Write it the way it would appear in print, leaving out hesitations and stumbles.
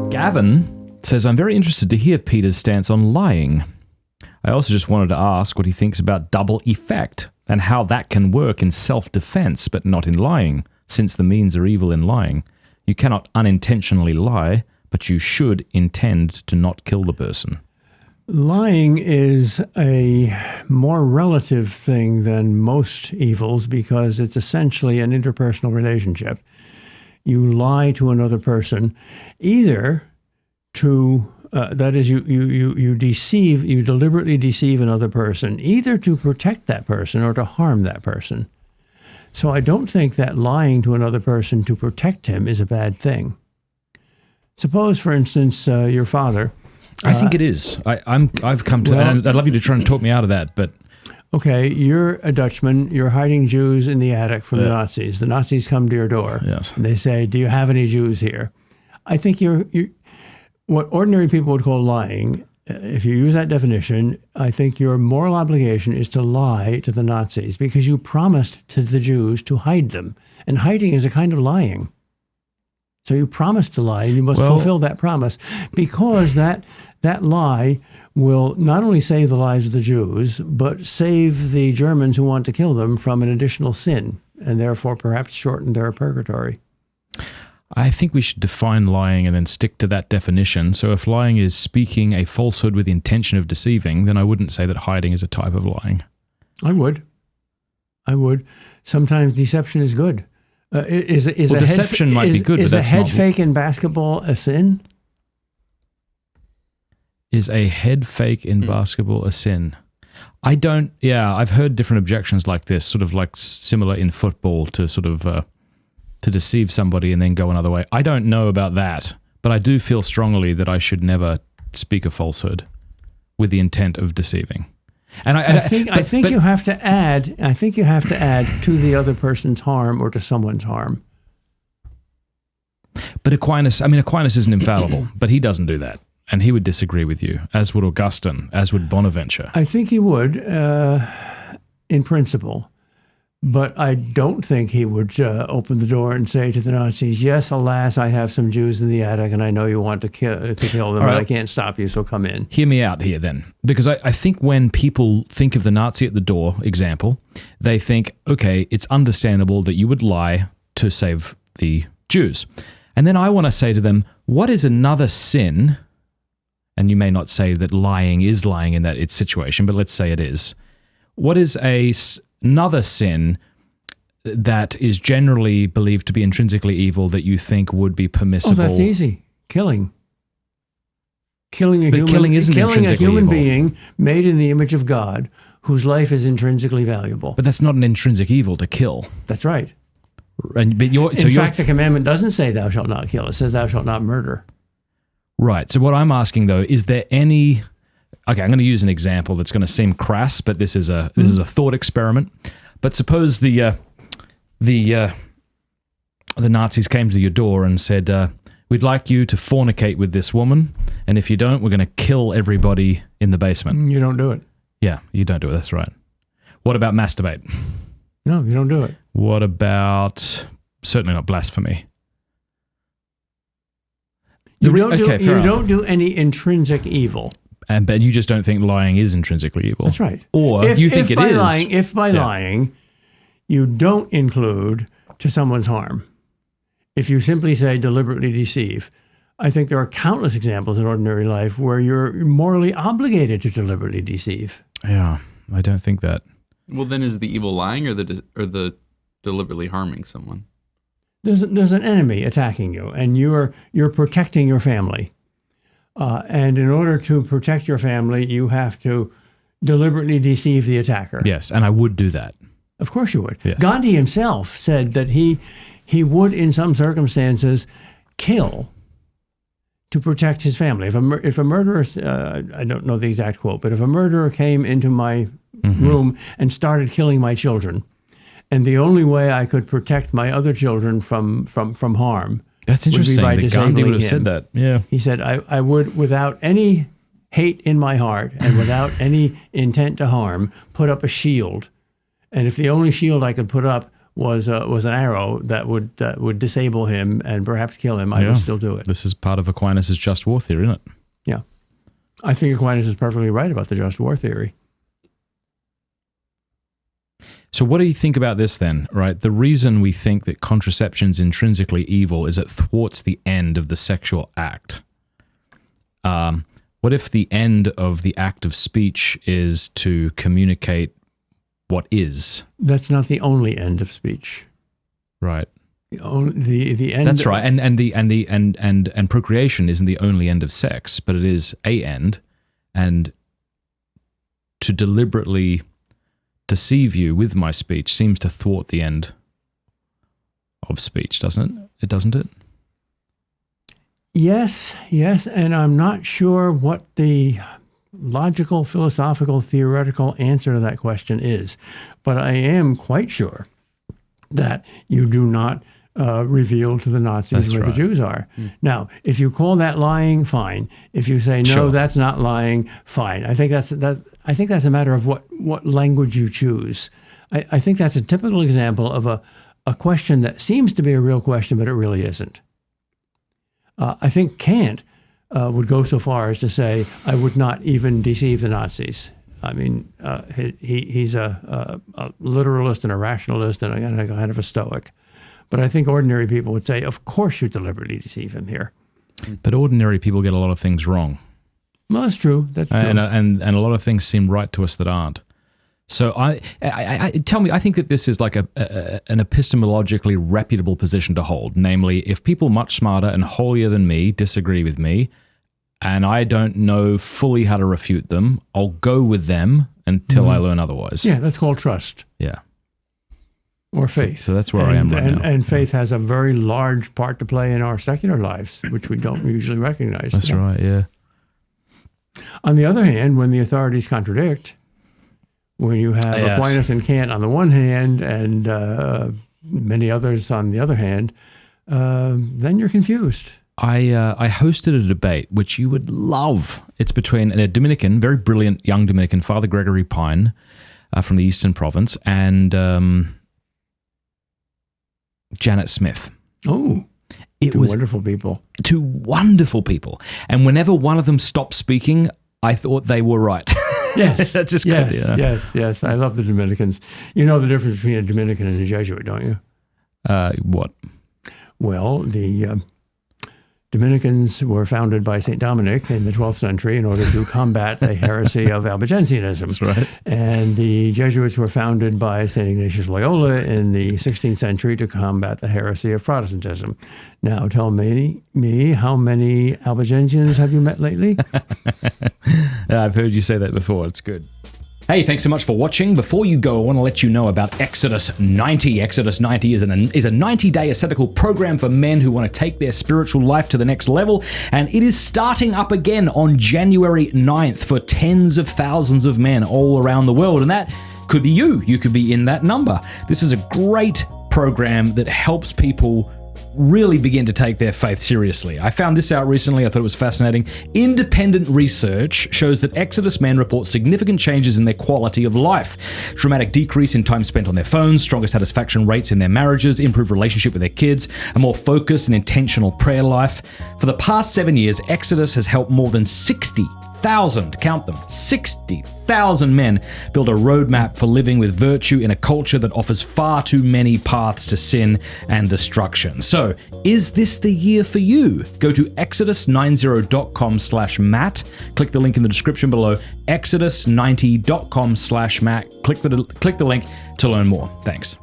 Gavin says, I'm very interested to hear Peter's stance on lying. I also just wanted to ask what he thinks about double effect and how that can work in self-defense, but not in lying, since the means are evil in lying. You cannot unintentionally lie, but you should intend to not kill the person. Lying is a more relative thing than most evils because it's essentially an interpersonal relationship. You lie to another person, either to, that is, you deceive, you deliberately deceive another person, either to protect that person or to harm that person. So I don't think that lying to another person to protect him is a bad thing. Suppose, for instance, your father... I think it is. I've come to, and I'd love you to try and talk me out of that, but... Okay, you're a Dutchman. You're hiding Jews in the attic from the Nazis. The Nazis come to your door. Yes. And they say, do you have any Jews here? I think you're what ordinary people would call lying. If you use that definition, I think your moral obligation is to lie to the Nazis because you promised to the Jews to hide them. And hiding is a kind of lying. So you promised to lie, and you must fulfill that promise, because that lie will not only save the lives of the Jews, but save the Germans who want to kill them from an additional sin, and therefore perhaps shorten their purgatory. I think we should define lying and then stick to that definition. So if lying is speaking a falsehood with the intention of deceiving, then I wouldn't say that hiding is a type of lying. I would. Sometimes deception is good. Deception might be good, but that's not... Is a head fake in basketball a sin? Is a head fake in basketball a sin? I've heard different objections like this, sort of like similar in football to sort of to deceive somebody and then go another way. I don't know about that, but I do feel strongly that I should never speak a falsehood with the intent of deceiving. And I think you have to add. I think you have to add to the other person's harm or to someone's harm. But Aquinas isn't infallible, but he doesn't do that, and he would disagree with you, as would Augustine, as would Bonaventure. I think he would, in principle, but I don't think he would open the door and say to the Nazis, "Yes, alas, I have some Jews in the attic, and I know you want to kill them, but I can't stop you, so come in." Hear me out here then, because I think when people think of the Nazi at the door example, they think, okay, it's understandable that you would lie to save the Jews. And then I want to say to them, what is another sin? And you may not say that lying is lying in that situation, but let's say it is. What is another sin that is generally believed to be intrinsically evil that you think would be permissible? Oh, that's easy. Killing. Killing a human being made in the image of God whose life is intrinsically valuable. But that's not an intrinsic evil to kill. That's right. In fact, the commandment doesn't say thou shalt not kill. It says thou shalt not murder. Right. So what I'm asking though, is there any... Okay, I'm going to use an example that's going to seem crass, but this is a thought experiment. But suppose the Nazis came to your door and said, "We'd like you to fornicate with this woman, and if you don't, we're going to kill everybody in the basement." You don't do it. Yeah, you don't do it. That's right. What about masturbate? No, you don't do it. What about certainly not blasphemy? You don't do any intrinsic evil. But you just don't think lying is intrinsically evil. That's right. Or you think it is. If by lying, you don't include to someone's harm. If you simply say deliberately deceive, I think there are countless examples in ordinary life where you're morally obligated to deliberately deceive. Yeah, I don't think that. Well, then is the evil lying or the deliberately harming someone? There's an enemy attacking you, and you're protecting your family. And in order to protect your family, you have to deliberately deceive the attacker. Yes, and I would do that. Of course you would. Yes. Gandhi himself said that he would, in some circumstances, kill to protect his family. If a murderer, I don't know the exact quote, but if a murderer came into my room and started killing my children, and the only way I could protect my other children from harm... That's interesting. That Gandhi would have said that. Yeah. He said, I would, without any hate in my heart and without any intent to harm, put up a shield. And if the only shield I could put up was an arrow that would disable him and perhaps kill him, I would still do it. This is part of Aquinas' just war theory, isn't it? Yeah. I think Aquinas is perfectly right about the just war theory. So what do you think about this then, right? The reason we think that contraception's intrinsically evil is it thwarts the end of the sexual act. What if the end of the act of speech is to communicate what is? That's not the only end of speech. Right. The end. That's right. And procreation isn't the only end of sex, but it is a end. And to deliberately deceive you with my speech seems to thwart the end of speech, doesn't it? It doesn't it? Yes, and I'm not sure what the logical, philosophical, theoretical answer to that question is, but I am quite sure that you do not reveal to the Nazis where the Jews are. Now, if you call that lying, fine. If you say no, that's not lying, fine. I think that's a matter of what language you choose. I think that's a typical example of a question that seems to be a real question, but it really isn't. I think Kant would go so far as to say, I would not even deceive the Nazis. I mean, he's a literalist and a rationalist and a kind of a stoic. But I think ordinary people would say, of course you deliberately deceive him here. But ordinary people get a lot of things wrong. Well, that's true. That's true. And a lot of things seem right to us that aren't. So I think that this is like an epistemologically reputable position to hold. Namely, if people much smarter and holier than me disagree with me, and I don't know fully how to refute them, I'll go with them until I learn otherwise. Yeah, that's called trust. Yeah. Or faith. So that's where I am right now. And faith has a very large part to play in our secular lives, which we don't usually recognize. That's right, yeah. On the other hand, when the authorities contradict, when you have Aquinas and Kant on the one hand and many others on the other hand, then you're confused. I hosted a debate, which you would love. It's between a Dominican, very brilliant young Dominican, Father Gregory Pine from the Eastern Province, and Janet Smith. Oh, two wonderful people. Two wonderful people. And whenever one of them stopped speaking, I thought they were right. Yes, that's just yes, good, yeah. yes. I love the Dominicans. You know the difference between a Dominican and a Jesuit, don't you? What? Well, the Dominicans were founded by St. Dominic in the 12th century in order to combat the heresy of Albigensianism. That's right. And the Jesuits were founded by St. Ignatius Loyola in the 16th century to combat the heresy of Protestantism. Now, tell me how many Albigensians have you met lately? I've heard you say that before. It's good. Hey, thanks so much for watching. Before you go, I want to let you know about Exodus 90. Exodus 90 is a 90-day ascetical program for men who want to take their spiritual life to the next level, and it is starting up again on January 9th for tens of thousands of men all around the world, and that could be you. You could be in that number. This is a great program that helps people really begin to take their faith seriously. I found this out recently. I thought it was fascinating. Independent research shows that Exodus men report significant changes in their quality of life. Dramatic decrease in time spent on their phones, stronger satisfaction rates in their marriages, improved relationship with their kids, a more focused and intentional prayer life. For the past 7 years, Exodus has helped more than 60,000, count them, 60,000 men build a roadmap for living with virtue in a culture that offers far too many paths to sin and destruction. So, is this the year for you? Go to exodus90.com/Matt. Click the link in the description below, exodus90.com/Matt. Click the link to learn more. Thanks.